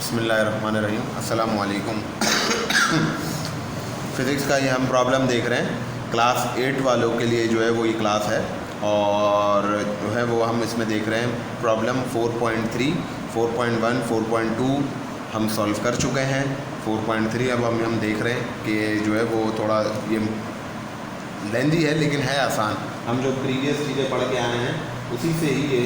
बिस्मिल्लाहिर्रहमानिर्रहीम अस्सलामु अलैकुम। फ़िज़िक्स का ये हम प्रॉब्लम देख रहे हैं। क्लास 8 वालों के लिए जो है वो ये क्लास है और जो है वो हम इसमें देख रहे हैं प्रॉब्लम 4.3, 4.1, 4.2 हम सॉल्व कर चुके हैं। 4.3 अब हम देख रहे हैं कि जो है वो थोड़ा ये लेंदी है लेकिन है आसान। हम जो प्रीवियस चीज़ें पढ़ के आए हैं उसी से ही ये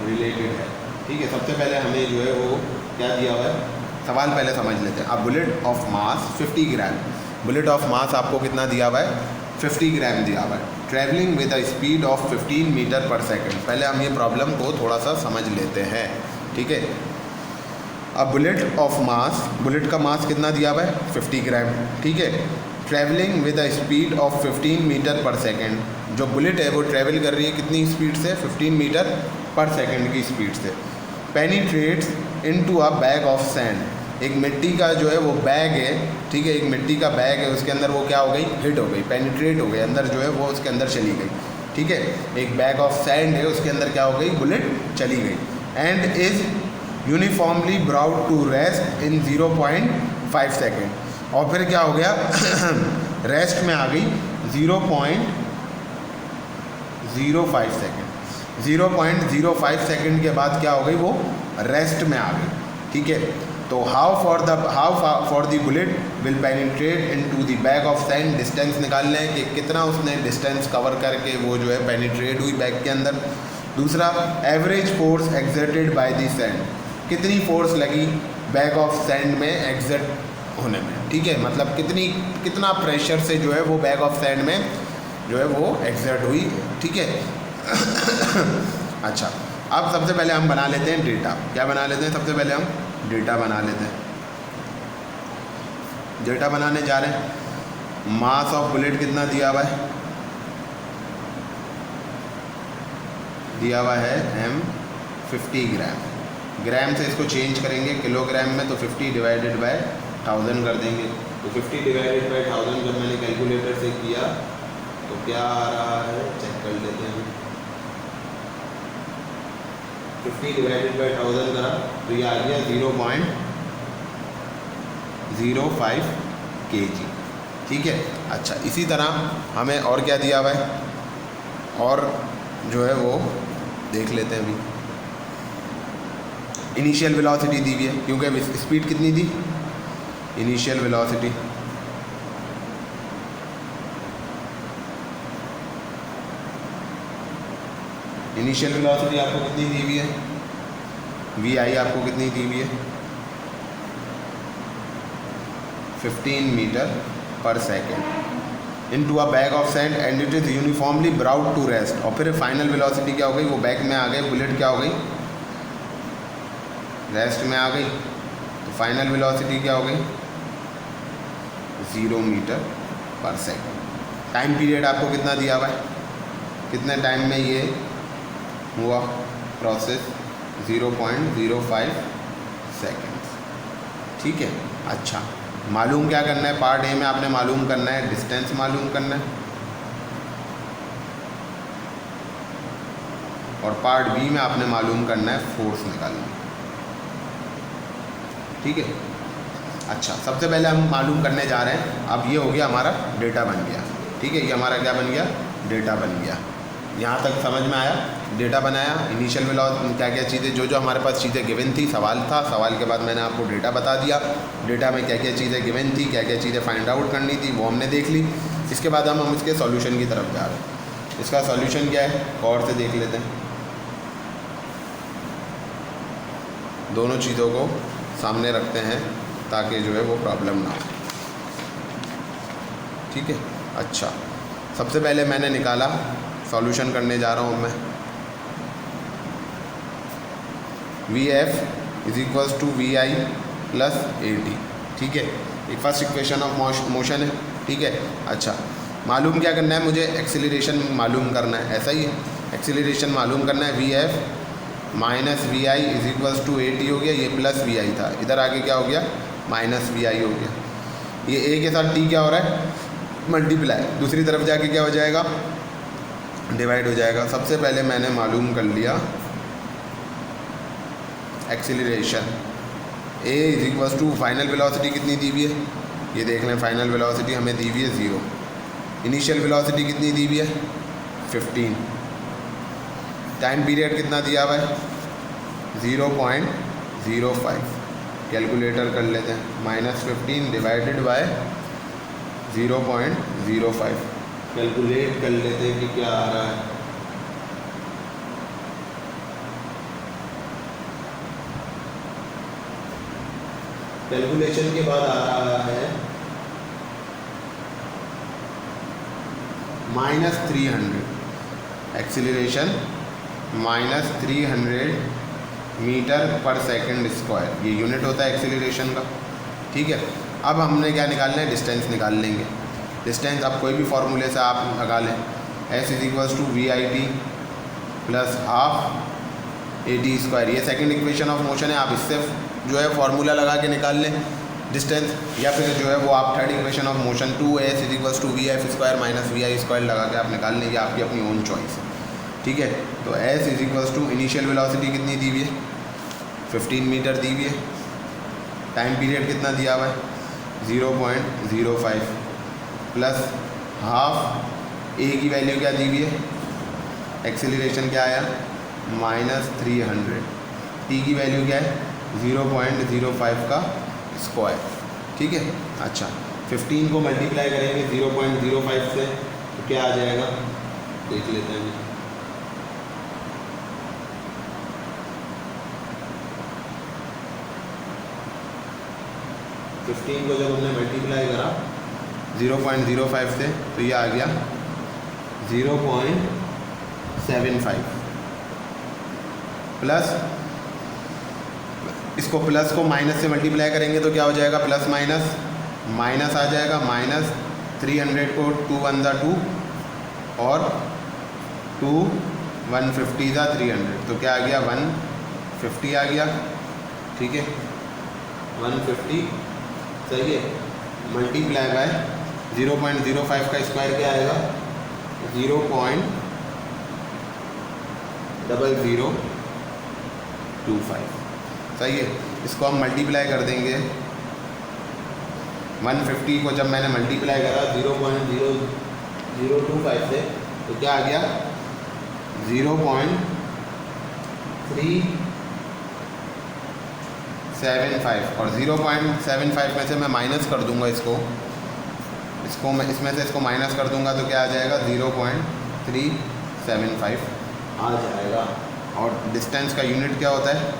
रिलेटेड है। ठीक है, सबसे पहले हमें जो है वो क्या दिया हुआ है, सवाल पहले समझ लेते हैं। अब bullet of mass 50 gram, bullet of mass आपको कितना दिया हुआ है, 50 ग्राम दिया हुआ है। Travelling with a speed of 15 metre per second. पहले हम ये प्रॉब्लम को थोड़ा सा समझ लेते हैं। ठीक है, अब बुलेट ऑफ मास, बुलेट का मास कितना दिया हुआ है, 50 ग्राम। ठीक है, travelling with a speed of 15 metre per second. जो बुलेट है वो ट्रैवल कर रही है कितनी स्पीड से, 15 मीटर पर सेकेंड की स्पीड से। Penetrates into a bag of sand. एक मिट्टी का जो है वो बैग है, ठीक है, एक मिट्टी का बैग है, उसके अंदर वो क्या हो गई, हिट हो गई, पेनिट्रेट हो गई, अंदर जो है वो उसके अंदर चली गई। ठीक है, एक बैग ऑफ सैंड है, उसके अंदर क्या हो गई, बुलेट चली गई। And is uniformly brought to rest in 0.5 second. और फिर क्या हो गया रेस्ट में आ गई 0.05 सेकेंड। 0.05 सेकेंड के बाद क्या हो गई, वो रेस्ट में आ गई। ठीक है, तो how for the bullet will penetrate into the bag of sand. Distance निकालना है कि कितना उसने डिस्टेंस कवर करके वो जो है पेनिट्रेट हुई बैग के अंदर। दूसरा, average force exerted by the sand. कितनी फोर्स लगी बैग ऑफ सैंड में एग्जर्ट होने में। ठीक है, मतलब कितना प्रेशर से जो है वो बैग ऑफ सैंड में जो है वो एग्जर्ट हुई। ठीक है अच्छा, अब सबसे पहले हम बना लेते हैं डेटा। क्या बना लेते हैं, सबसे पहले हम डेटा बना लेते हैं। डेटा बनाने जा रहे हैं। मास ऑफ बुलेट कितना दिया हुआ है, दिया हुआ है m 50 ग्राम। ग्राम से इसको चेंज करेंगे किलोग्राम में, तो 50 डिवाइडेड बाय 1000 कर देंगे। तो 50 डिवाइडेड बाय 1000 जब मैंने कैलकुलेटर से किया तो क्या आ रहा है, चेक कर लेते हैं। 50 डिवाइडेड बाई 1000 करा तो ये आ गया 0.05 kg। ठीक है, अच्छा, इसी तरह हमें और क्या दिया हुआ है, और जो है वो देख लेते हैं। अभी इनिशियल वेलोसिटी दी हुई है, क्योंकि स्पीड कितनी थी, इनिशियल वेलोसिटी आपको कितनी दी हुई है, VI आपको कितनी दी हुई है, 15 metre per second into a bag of sand and it is uniformly brought to rest. और फिर फाइनल वेलोसिटी क्या हो गई, वो बैग में आ गए, बुलेट क्या हो गई, रेस्ट में आ गई। तो फाइनल वेलोसिटी क्या हो गई, 0 metre per second. Time period आपको कितना दिया हुआ है, कितने टाइम में ये हुआ प्रोसेस, 0.05 सेकेंड्स। ठीक है, अच्छा, मालूम क्या करना है, पार्ट ए में आपने मालूम करना है डिस्टेंस मालूम करना है, और पार्ट बी में आपने मालूम करना है फोर्स निकालना है। ठीक है, अच्छा, सबसे पहले हम मालूम करने जा रहे हैं। अब ये हो गया हमारा डेटा बन गया। ठीक है, ये हमारा क्या बन गया, डेटा बन गया। यहाँ तक समझ में आया, डेटा बनाया, इनिशियल वेलोसिटी, क्या क्या चीज़ें, जो हमारे पास चीज़ें गिवन थी, सवाल था, सवाल के बाद मैंने आपको डेटा बता दिया। डेटा में क्या क्या चीज़ें गिवन थी, क्या क्या चीज़ें फाइंड आउट करनी थी, वो हमने देख ली। इसके बाद हम इसके सॉल्यूशन की तरफ जा रहे हैं। इसका सॉल्यूशन क्या है, गौर से देख लेते हैं। दोनों चीज़ों को सामने रखते हैं ताकि जो है वो प्रॉब्लम ना हो। ठीक है, अच्छा, सबसे पहले मैंने निकाला, सॉल्यूशन करने जा रहा हूँ मैं। VF is equals to VI plus AT। ठीक है, एक फर्स्ट इक्वेशन ऑफ मोशन है। ठीक है, अच्छा, मालूम क्या करना है, मुझे एक्सीलरेशन मालूम करना है, ऐसा ही है, एक्सीलरेशन मालूम करना है। VF minus VI is equals to AT हो गया, ये प्लस VI था, इधर आगे क्या हो गया, माइनस VI हो गया। ये A के साथ T क्या हो रहा है, मल्टीप्लाई, दूसरी तरफ जाके क्या हो जाएगा, डिवाइड हो जाएगा। सबसे पहले मैंने मालूम कर लिया acceleration, A is equals to final velocity कितनी दी हुई है, ये देख लें, फाइनल वेलोसिटी हमें दी हुई है 0, इनिशियल वेलोसिटी कितनी दी हुई है 15, टाइम पीरियड कितना दिया हुआ है 0.05, कैलकुलेटर कर लेते हैं, -15 डिवाइडेड बाय 0.05, कैलकुलेट कर लेते हैं कि क्या आ रहा है। कैलकुलेशन के बाद आ रहा है -300, एक्सीलरेशन -300 मीटर पर सेकंड स्क्वायर, ये यूनिट होता है एक्सीलरेशन का। ठीक है, अब हमने क्या निकालना है, डिस्टेंस निकाल लेंगे। डिस्टेंस अब कोई भी फार्मूले से आप लगा लें, s is equals to VIT plus half AT², ये सेकंड इक्वेशन ऑफ मोशन है, आप इससे जो है फार्मूला लगा के निकाल लें डिस्टेंस, या फिर जो है वो आप third equation of motion 2s is equals to VF² minus VI² लगा के आप निकाल लें, ये आपकी अपनी ओन चॉइस है। ठीक है, तो s is equals to initial velocity कितनी दी हुई है 15 मीटर दी हुई है, टाइम पीरियड कितना दिया हुआ है 0.05 प्लस हाफ ए की वैल्यू क्या दी हुई है, एक्सेलरेशन क्या आया -300, टी की वैल्यू क्या है 0.05 का स्क्वायर। ठीक है, अच्छा 15 को मल्टीप्लाई करेंगे 0.05 से तो क्या आ जाएगा, देख लेते हैं। फिफ्टीन को जब हमने मल्टीप्लाई करा 0.05 से तो ये आ गया 0.75 प्लस, इसको प्लस को माइनस से मल्टीप्लाई करेंगे तो क्या हो जाएगा, प्लस माइनस माइनस आ जाएगा, -300 को 2 1 दा 2 और 2 150 दा 300, तो क्या आ गया 150 आ गया। ठीक है, 150 सही है, मल्टीप्लाई बाय 0.05 का स्क्वायर क्या आएगा 0.0025, सही है। इसको हम मल्टीप्लाई कर देंगे, 150 को जब मैंने मल्टीप्लाई करा 0.0025 से तो क्या आ गया 0.375, और 0.75 में से मैं माइनस कर दूंगा इसको मैं इसमें से इसको माइनस कर दूंगा तो क्या आ जाएगा 0.375 आ जाएगा। और डिस्टेंस का यूनिट क्या होता है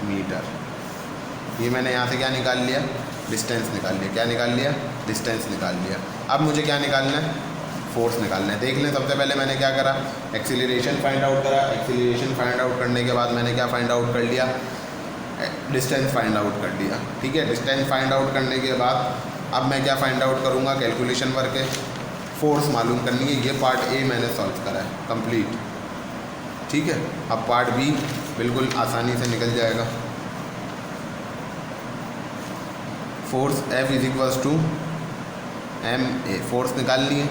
मीटर। ये मैंने यहाँ से क्या निकाल लिया, डिस्टेंस निकाल लिया। क्या निकाल लिया, डिस्टेंस निकाल लिया। अब मुझे क्या निकालना है, फोर्स निकालना है। देख लें, सबसे पहले मैंने क्या करा, एक्सीलरेशन फाइंड आउट करा। एक्सीलरेशन फाइंड आउट करने के बाद मैंने क्या फाइंड आउट कर लिया, डिस्टेंस फाइंड आउट कर लिया। ठीक है, डिस्टेंस फाइंड आउट करने के बाद अब मैं क्या फाइंड आउट करूँगा, कैलकुलेशन करके फोर्स मालूम करनी है। ये पार्ट ए मैंने सॉल्व करा है कंप्लीट। ठीक है, अब पार्ट बी बिल्कुल आसानी से निकल जाएगा। Force F is equals to ma, force निकालनी है।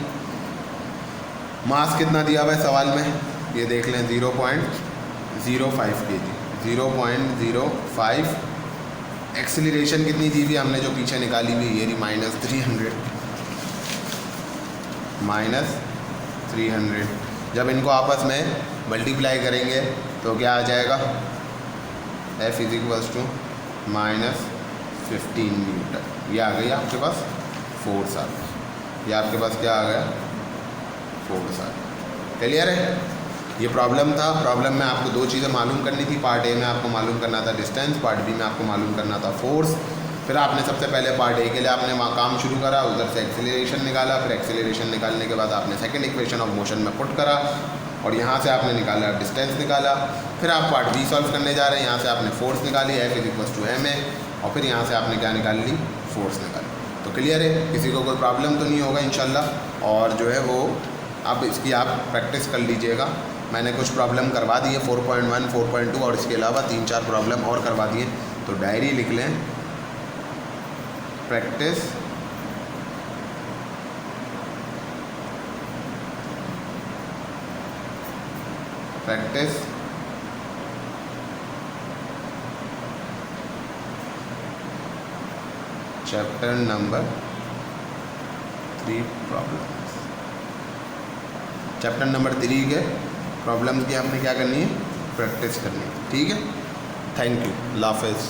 मास कितना दिया हुआ है सवाल में, ये देख लें 0.05 kg, 0.05। एक्सीलरेशन कितनी दी हुई हमने जो पीछे निकाली हुई, ये रही -300। जब इनको आपस में मल्टीप्लाई करेंगे तो क्या आ जाएगा, F is equals to -15 newton. ये आ गई आपके पास फोर्स आ गई, ये आपके पास क्या आ गया, फोर्स आ गया। क्लियर है, ये प्रॉब्लम था। प्रॉब्लम में आपको दो चीज़ें मालूम करनी थी। पार्ट ए में आपको मालूम करना था डिस्टेंस, पार्ट बी में आपको मालूम करना था फोर्स। फिर आपने सबसे पहले पार्ट ए के लिए आपने काम शुरू करा, उधर से एक्सीलरेशन निकाला। फिर एक्सीलरेशन निकालने के बाद आपने सेकंड इक्वेशन ऑफ मोशन में पुट करा और यहाँ से आपने निकाला डिस्टेंस निकाला। फिर आप पार्ट बी सॉल्व करने जा रहे हैं, यहाँ से आपने फोर्स निकाली, F is equals to ma, और फिर यहाँ से आपने क्या निकाल ली, फोर्स निकाली। तो क्लियर है, किसी को कोई प्रॉब्लम तो नहीं होगा इंशाल्लाह। और जो है वो अब इसकी आप प्रैक्टिस कर लीजिएगा। मैंने कुछ प्रॉब्लम करवा दी है 4.1, 4.2 और इसके अलावा 3-4 प्रॉब्लम और करवा दिए। तो डायरी लिख लें, practice chapter number 3 problems. Chapter number 3 के प्रॉब्लम्स की आपने क्या करनी है, प्रैक्टिस करनी है। ठीक है, थैंक यू, अल्लाह हाफ़िज़।